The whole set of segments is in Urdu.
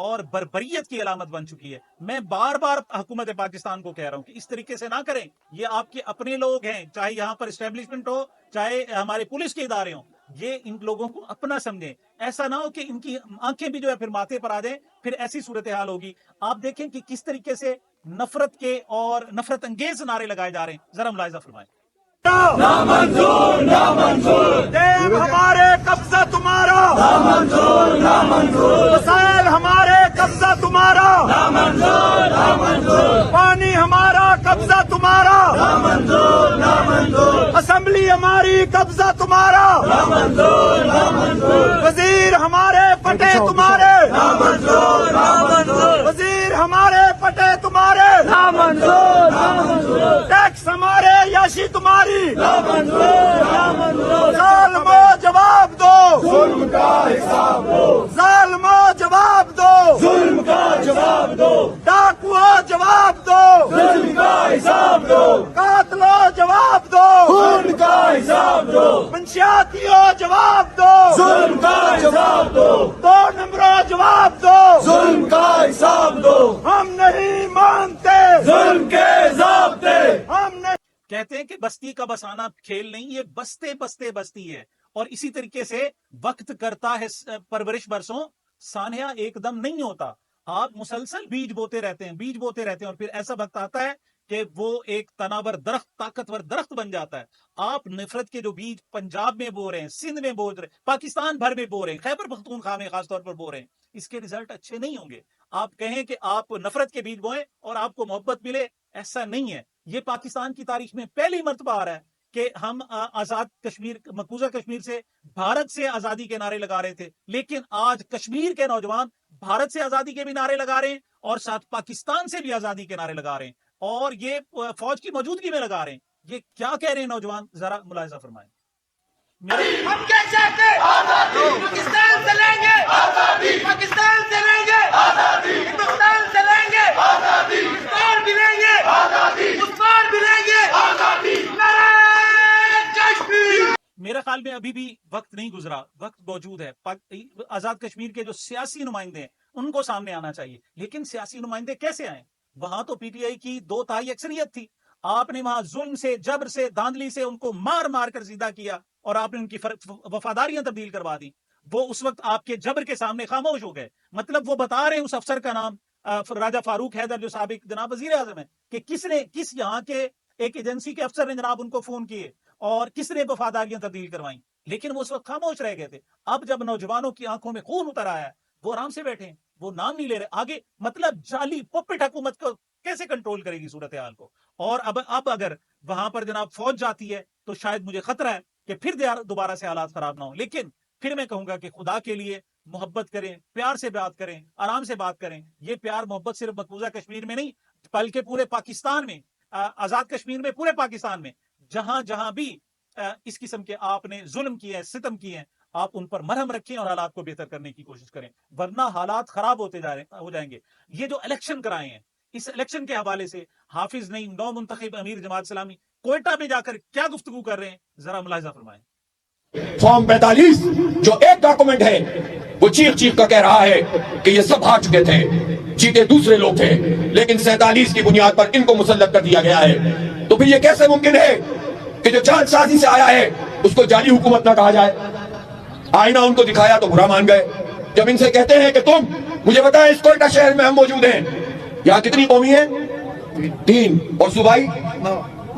اور بربریت کی علامت بن چکی ہے۔ میں بار بار حکومت پاکستان کو کہہ رہا ہوں کہ اس طریقے سے نہ کریں، یہ آپ کے اپنے لوگ ہیں، چاہے یہاں پر اسٹیبلشمنٹ ہو چاہے ہمارے پولیس کے ادارے ہوں، یہ ان لوگوں کو اپنا سمجھیں، ایسا نہ ہو کہ ان کی آنکھیں بھی جو ہے پھر ماتھے پر آ جائیں، پھر ایسی صورتحال ہوگی۔ آپ دیکھیں کہ کس طریقے سے نفرت کے اور نفرت انگیز نعرے لگائے جا رہے ہیں، ذرا ملاحظہ فرمائیں۔ نامنظور نامنظور دیو ہمارے قبضہ تمہارا نامنظور نامنظور وسائل ہمارے قبضہ تمہارا نامنظور نامنظور پانی ہمارا قبضہ تمہارا نامنظور نامنظور اسمبلی ہماری قبضہ تمہارا نامنظور نامنظور وزیر ہمارے پٹے تمہارے نامنظور نامنظور وزیر ہمارے پٹے تمہارے نامنظور نامنظور ٹیکس ہمارے یاشی تمہاری ظالمو جواب دو ظلم کا حساب دو ظالمو جواب دو ظلم کا جواب دو ڈاکو جواب دو ظلم کا حساب دو قاتلو جواب دو ظلم کا حساب دو منشیاتیوں جواب دو ظلم کا جواب دو دو نمبروں جواب دو ظلم کا حساب دو ہم نہیں مانتے ظلم کے ضابطے ہم نہیں کہتے ہیں کہ بستی کا بسانا کھیل نہیں، یہ بستے بستے بستی ہے، اور اسی طریقے سے وقت کرتا ہے پرورش برسوں، سانحہ ایک دم نہیں ہوتا۔ آپ مسلسل بیج بوتے رہتے ہیں اور پھر ایسا وقت آتا ہے کہ وہ ایک تناور درخت، طاقتور درخت بن جاتا ہے۔ آپ نفرت کے جو بیج پنجاب میں بو رہے ہیں، سندھ میں بو رہے ہیں، پاکستان بھر میں بو رہے ہیں، خیبر پختونخوا میں خاص طور پر بو رہے ہیں، اس کے رزلٹ اچھے نہیں ہوں گے۔ آپ کہیں کہ آپ نفرت کے بیج بوئیں اور آپ کو محبت ملے، ایسا نہیں ہے۔ یہ پاکستان کی تاریخ میں پہلی مرتبہ آ رہا ہے کہ ہم آزاد کشمیر، مقبوضہ کشمیر سے، بھارت سے آزادی کے نعرے لگا رہے تھے، لیکن آج کشمیر کے نوجوان بھارت سے آزادی کے بھی نعرے لگا رہے ہیں اور ساتھ پاکستان سے بھی آزادی کے نعرے لگا رہے ہیں، اور یہ فوج کی موجودگی میں لگا رہے ہیں۔ یہ کیا کہہ رہے ہیں نوجوان، ذرا ملاحظہ فرمائیں۔ ہم کیا چاہتے ہیں؟ آزادی۔ پاکستان سے لیں گے آزادی، پاکستان سے لیں گے آزادی، ہندوستان سے لیں گے آزادی، اس بار بھی لیں گے آزادی، اس بار بھی لیں گے آزادی۔ نعرہ کشمیر۔ میرے خیال میں ابھی بھی وقت نہیں گزرا، وقت موجود ہے۔ آزاد کشمیر کے جو سیاسی نمائندے ہیں ان کو سامنے آنا چاہیے، لیکن سیاسی نمائندے کیسے آئیں؟ وہاں تو پی ٹی آئی کی 2/3 اکثریت تھی، آپ نے وہاں ظلم سے، جبر سے، دھاندلی سے ان کو مار مار کر زندہ کیا اور آپ نے ان کی وفاداریاں تبدیل کروا دی۔ وہ اس وقت آپ کے جبر کے سامنے خاموش ہو گئے۔ مطلب وہ بتا رہے ہیں اس افسر کا نام راجہ فاروق حیدر جو سابق جناب وزیر اعظم ہے، کہ کس یہاں کے ایک ایجنسی کے افسر نے جناب ان کو فون کیے اور کس نے وفاداریاں تبدیل کروائیں، لیکن وہ اس وقت خاموش رہ گئے تھے۔ اب جب نوجوانوں کی آنکھوں میں خون اتر آیا ہے، وہ آرام سے بیٹھے ہیں، وہ نام نہیں لے رہے آگے۔ مطلب جعلی پپٹ حکومت کو کیسے کنٹرول کرے گی صورتحال کو؟ اور اب اگر وہاں پر جناب فوج جاتی ہے تو شاید مجھے خطرہ ہے کہ پھر دوبارہ سے حالات خراب نہ ہوں۔ لیکن پھر میں کہوں گا کہ خدا کے لیے محبت کریں، پیار سے بات کریں، آرام سے بات کریں۔ یہ پیار محبت صرف مقبوضہ کشمیر میں نہیں بلکہ پورے پاکستان میں، آزاد کشمیر میں، پورے پاکستان میں جہاں جہاں بھی اس قسم کے آپ نے ظلم کیے ہیں، ستم کیے ہیں، آپ ان پر مرہم رکھیں اور حالات کو بہتر کرنے کی کوشش کریں، ورنہ حالات خراب ہو جائیں گے۔ یہ جو الیکشن کرائے ہیں، اس الیکشن کے حوالے سے حافظ نعیم، نو منتخب امیر جماعت اسلامی کوئٹہ میں جا کر کیا گفتگو کر رہے ہیں، ذرا ملاحظہ فرمائیں۔ فارم 45 جو ایک ڈاکومنٹ ہے وہ چیخ کا کہہ رہا ہے کہ یہ سب ہار چکے تھے، جیتے دوسرے لوگ تھے، لیکن 47 کی بنیاد پر ان کو مسلط کر دیا گیا ہے۔ تو پھر یہ کیسے ممکن ہے کہ جو جعل سازی سے آیا ہے اس کو جعلی حکومت نہ کہا جائے؟ آئینہ ان کو دکھایا تو برا مان گئے۔ جب ان سے کہتے ہیں کہ تم مجھے بتائیں اس کوئٹہ شہر میں ہم موجود ہیں، یہاں کتنی قومی ہیں؟ 3، اور صوبائی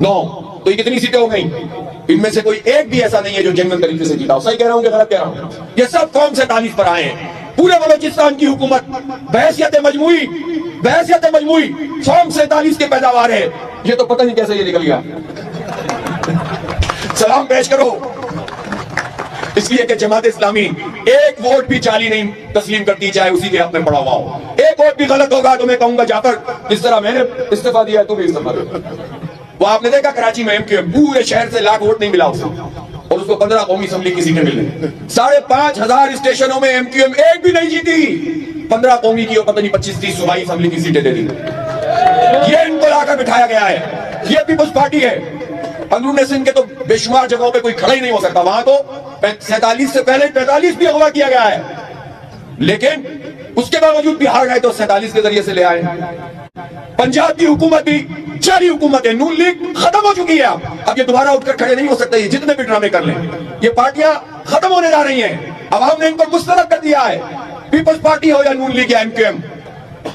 9، تو یہ کتنی سیٹیں ہو گئیں؟ ان میں سے کوئی ایک بھی ایسا نہیں ہے جو جنگل طریقے سے جیتا ہو۔ صحیح کہہ رہا ہوں کہ غلط کہہ رہا ہوں؟ یہ سب قوم سے 47 پر آئے ہیں۔ پورے بلوچستان کی حکومت بحیثیت مجموعی فارم 47 کے پیداوار ہے۔ یہ تو پتہ نہیں کیسے یہ نکل گیا۔ سلام پیش کرو، اس لیے کہ جماعت اسلامی ایک ووٹ بھی جعلی نہیں تسلیم کرتی، چاہے اسی کے حق میں پڑا ہوا ہو۔ ایک ووٹ بھی غلط ہوگا تو میں کہوں گا جعفر جس طرح میں نے استعفیٰ دیا ہے تو بھی استعفیٰ دے۔ وہ آپ نے دیکھا کراچی میں پورے شہر سے لاکھ ووٹ نہیں ملا اسے، اور اس کو 15 قومی اسمبلی کی سیٹیں مل گئی۔ 5,500 اسٹیشنوں میں ایم کیو ایم ایک بھی نہیں جیتی، 15 قومی کی اور پتہ نہیں 25-30 صوبائی اسمبلی کی سیٹیں دے دی۔ یہ ان کو لا کر بٹھایا گیا ہے، یہ پیپلز پارٹی ہے۔ اندرون سندھ کے تو بے شمار جگہوں پہ کوئی کھڑا ہی نہیں ہو سکتا، وہاں تو 47 سے پہلے 45 بھی اغوا کیا گیا ہے، لیکن اس کے باوجود بھی ہار گئے تو 47 کے ذریعے سے لے آئے. پنجاب کی حکومت بھی جاری حکومت ہے, نون لیگ ختم ہو چکی ہے. اب یہ دوبارہ اٹھ کر کھڑے نہیں ہو سکتے, یہ جتنے بھی ڈرامے کر لیں. یہ پارٹیاں ختم ہونے جا رہی ہیں, عوام نے ان کو مسترد کر دیا ہے, پیپلز پارٹی ہو یا نون لیگ یا ایم کیو ایم.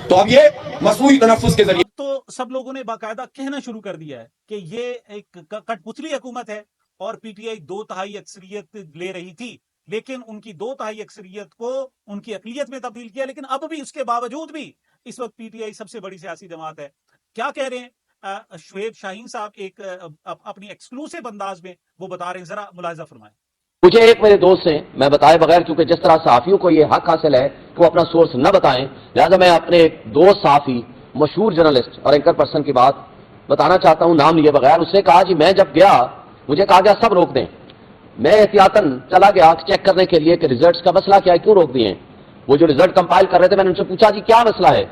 تو اب یہ مصنوعی تنفس کے ذریعے تو سب لوگوں نے باقاعدہ کہنا شروع کر دیا ہے کہ یہ ایک کٹ پتلی حکومت ہے اور پی ٹی آئی 2/3 اکثریت لے رہی تھی, لیکن ان کی 2/3 اکثریت کو ان کی اقلیت میں تبدیل کیا. لیکن اب بھی اس کے باوجود بھی اس وقت پی ٹی آئی سب سے بڑی سیاسی جماعت ہے. کیا کہہ رہے ہیں شعیب شاہین صاحب ایک اپنی ایکسکلوسیو انداز میں وہ بتا رہے ہیں, ذرا ملاحظہ فرمائیں. مجھے ایک میرے دوست ہیں, میں بتائے بغیر, کیونکہ جس طرح صحافیوں کو یہ حق حاصل ہے کہ وہ اپنا سورس نہ بتائیں, لہذا میں اپنے ایک دوست صحافی, مشہور جرنلسٹ اور اینکر پرسن کی بات بتانا چاہتا ہوں نام لیے بغیر. اس نے کہا جی میں جب گیا, مجھے کہا گیا سب روک دیں. میں احتیاطاً چلا گیا چیک کرنے کے لیے کہ ریزلٹس کا مسئلہ کیا ہے, کیوں روک دیے ہیں. وہ جو ریزلٹ کمپائل کر رہے تھے, میں نے ان سے پوچھا جی کیا مسئلہ ہے.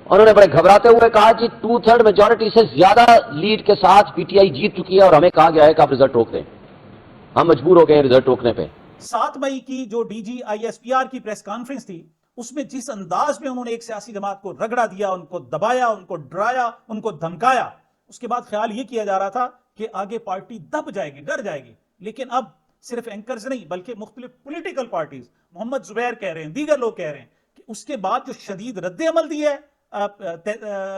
انہوں نے بڑے گھبراتے ہوئے کہا جی 2/3 میجورٹی سے زیادہ لیڈ کے ساتھ پی ٹی آئی جیت چکی ہے اور ہمیں کہا گیا ہے کہ آپ ریزلٹ روک دیں. ہم مجبور ہو گئے ریزلٹ روکنے پہ. 7 مئی کی جو D G I S P R کی پریس کانفرنس تھی, اس میں جس انداز میں انہوں نے ایک سیاسی جماعت کو رگڑا دیا, ان کو دبایا, ان کو ڈرایا, ان کو دھمکایا, اس کے بعد خیال یہ کیا جا رہا تھا کہ آگے پارٹی دب جائے گی, ڈر جائے گی. لیکن اب صرف اینکرز نہیں بلکہ مختلف پولیٹیکل پارٹیز, محمد زبیر کہہ رہے ہیں, دیگر لوگ کہہ رہے ہیں کہ اس کے بعد جو شدید رد عمل دی ہے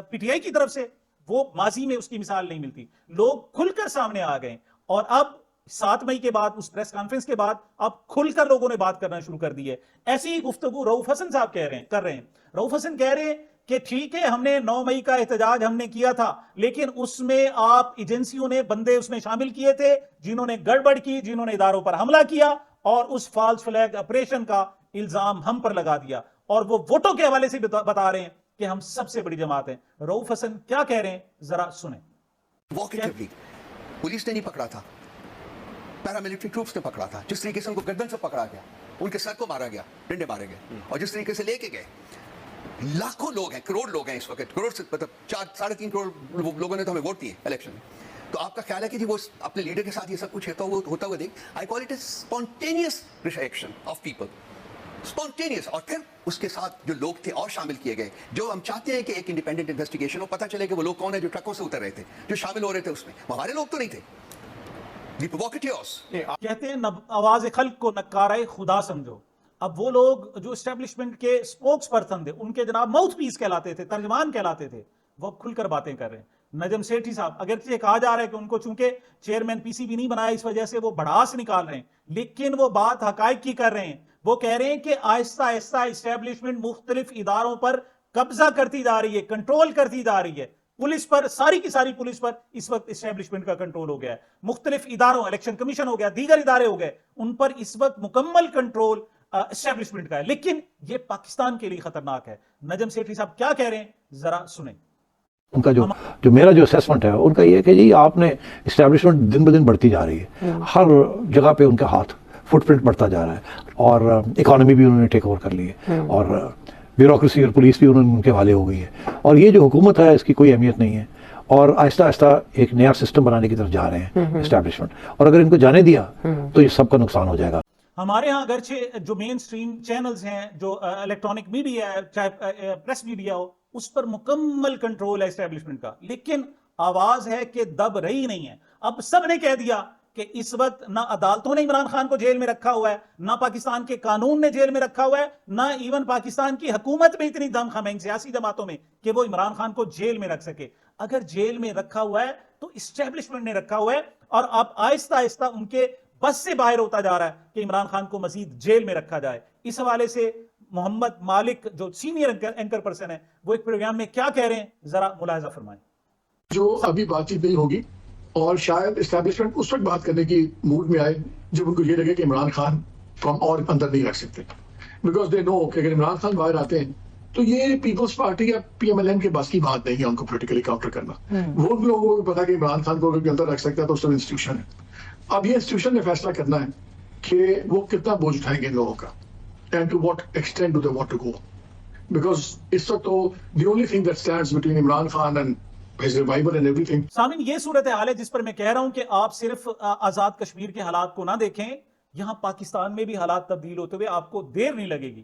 پی ٹی آئی کی طرف سے, وہ ماضی میں اس کی مثال نہیں ملتی. لوگ کھل کر سامنے آ گئے اور اب 7 مئی کے بعد اس پریس کانفرنس کے بعد اب کھل کر لوگوں نے بات کرنا شروع کر دی ہے. ایسی ہی گفتگو رؤوف حسن صاحب کر رہے ہیں. رؤوف حسن کہہ رہے ہیں کہ ٹھیک ہے ہم نے 9 مئی کا احتجاج ہم نے کیا تھا, لیکن اس میں آپ ایجنسیوں نے بندے اس میں شامل کیے تھے جنہوں نے گڑبڑ کی, جنہوں نے اداروں پر حملہ کیا اور اس فالس فلیگ آپریشن کا الزام ہم پر لگا دیا, اور وہ ووٹوں کے حوالے سے بتا رہے ہیں کہ ہم سب سے بڑی جماعت ہیں. رؤوف حسن کیا کہہ رہے ہیں ذرا سنیں. پولیس نے نہیں پکڑا تھا, پیراملٹری ٹروپس نے پکڑا تھا. جس طریقے سے ان کو گردن سے پکڑا گیا, ان کے سر کو مارا گیا, ڈنڈے مارے گئے, اور جس طریقے سے لے کے گئے. لاکھوں لوگ ہیں, کروڑ لوگ ہیں اس وقت, کروڑ سے مطلب 4-3.5 کروڑ لوگوں نے تو ہمیں ووٹ دیے الیکشن میں. تو آپ کا خیال ہے کہ جی وہ اپنے لیڈر کے ساتھ یہ سب کچھ ہوتا ہوا دیکھ. I call it a spontaneous reaction of people, spontaneous. اور پھر اس کے ساتھ جو لوگ تھے اور شامل کیے گئے, جو ہم چاہتے ہیں کہ ایک انڈیپینڈنٹ انویسٹیگیشن ہو, پتہ چلے کہ وہ لوگ کون ہیں جو ٹرکوں سے اتر رہے تھے, جو شامل ہو رہے تھے اس میں. ہمارے لوگ تو نہیں تھے. کہتے ہیں آواز خلق کو نکارہ خدا سمجھو. اب وہ لوگ جو اسٹیبلشمنٹ کے سپوکس پرسن تھے, ان کے جناب ماؤتھ پیس کہلاتے تھے, ترجمان کہلاتے تھے, وہ کھل کر باتیں کر رہے ہیں. نجم سیٹھی صاحب, اگرچہ کہا جا رہا ہے کہ ان کو چونکہ چیئرمین پی سی بی نہیں بنایا اس وجہ سے وہ بڑاس نکال رہے ہیں, لیکن وہ بات حقائق کی کر رہے ہیں. وہ کہہ رہے ہیں کہ آہستہ آہستہ اسٹیبلشمنٹ مختلف اداروں پر قبضہ کرتی جا رہی ہے, کنٹرول کرتی جا رہی ہے. پولیس پر, ساری کی ساری پولیس پر اس وقت اسٹیبلشمنٹ کا کنٹرول ہو گیا ہے. مختلف اداروں, الیکشن کمیشن ہو گیا, دیگر ادارے ہو گئے, ان پر اس وقت مکمل کنٹرول اسٹیبلشمنٹ کا ہے. لیکن یہ پاکستان کے لیے خطرناک ہے. نجم سیٹھی صاحب کیا کہہ رہے ہیں ذرا سنیں. ان کا جو میرا جو اسیسمنٹ ہے ان کا یہ ہے کہ جی آپ نے اسٹیبلشمنٹ دن بدن بڑھتی جا رہی ہے, ہر جگہ پہ ان کا ہاتھ فٹ پرنٹ بڑھتا جا رہا ہے, اور اکانومی بھی انہوں نے ٹیک اوور کر لی ہے, اور بیوروکریسی اور پولیس بھی ان کے حوالے ہو گئی ہے. اور یہ جو حکومت ہے اس کی کوئی اہمیت نہیں ہے, اور آہستہ آہستہ ایک نیا سسٹم بنانے کی طرف جا رہے ہیں اسٹیبلشمنٹ, اور اگر ان کو جانے دیا تو یہ سب کا نقصان ہو جائے گا. ہمارے ہاں اگرچہ جو مین سٹریم چینلز ہیں, جو الیکٹرانک میڈیا ہے, چاہے پریس میڈیا ہو, اس پر مکمل کنٹرول ہے اسٹیبلشمنٹ کا, لیکن آواز ہے کہ دب رہی نہیں ہے. اب سب نے کہہ دیا کہ اس وقت نہ عدالتوں نے عمران خان کو جیل میں رکھا ہوا ہے, نہ پاکستان کے قانون نے جیل میں رکھا ہوا ہے, نہ ایون پاکستان کی حکومت میں اتنی دم خم ہے ان سیاسی جماعتوں میں کہ وہ عمران خان کو جیل میں رکھ سکے. اگر جیل میں رکھا ہوا ہے تو اسٹیبلشمنٹ نے رکھا ہوا ہے, اور اب آہستہ آہستہ ان کے بس سے باہر ہوتا جا رہا ہے کہ عمران خان کو مزید جیل میں رکھا جائے. اس حوالے سے محمد مالک جو سینئر اینکر پرسن ہے, وہ ایک پروگرام میں کیا کہہ رہے ہیں ذرا ملاحظہ فرمائیں. جو ابھی بات چیت نہیں ہوگی, اور شاید اسٹیبلشمنٹ اس وقت بات کرنے کی موڈ میں آئے جب ان کو یہ لگے کہ عمران خان کو ہم اور اندر نہیں رکھ سکتے, بیکاز دے نو کہ اگر عمران خان باہر آتے ہیں تو یہ پیپلز پارٹی یا پی ایم ایل این کے بس کی بات نہیں ہے ان کو پولیٹیکلی کاؤنٹر کرنا. وہ لوگوں کو پتا کہ عمران خان کو اگر اندر رکھ سکتا ہے تو اس طرح انسٹیٹیوشن ہے. اب یہ انسٹیٹیوشن نے فیصلہ کرنا ہے کہ وہ کتنا بوجھ اٹھائیں گے ان لوگوں کا, and to what extent do they want to go, because اس وقت تو the only thing that stands between Imran Khan and his revival and everything. سامعین, یہ صورتحال ہے جس پر میں کہہ رہا ہوں کہ آپ صرف آزاد کشمیر کے حالات کو نہ دیکھیں, یہاں پاکستان میں بھی حالات تبدیل ہوتے ہوئے آپ کو دیر نہیں لگے گی.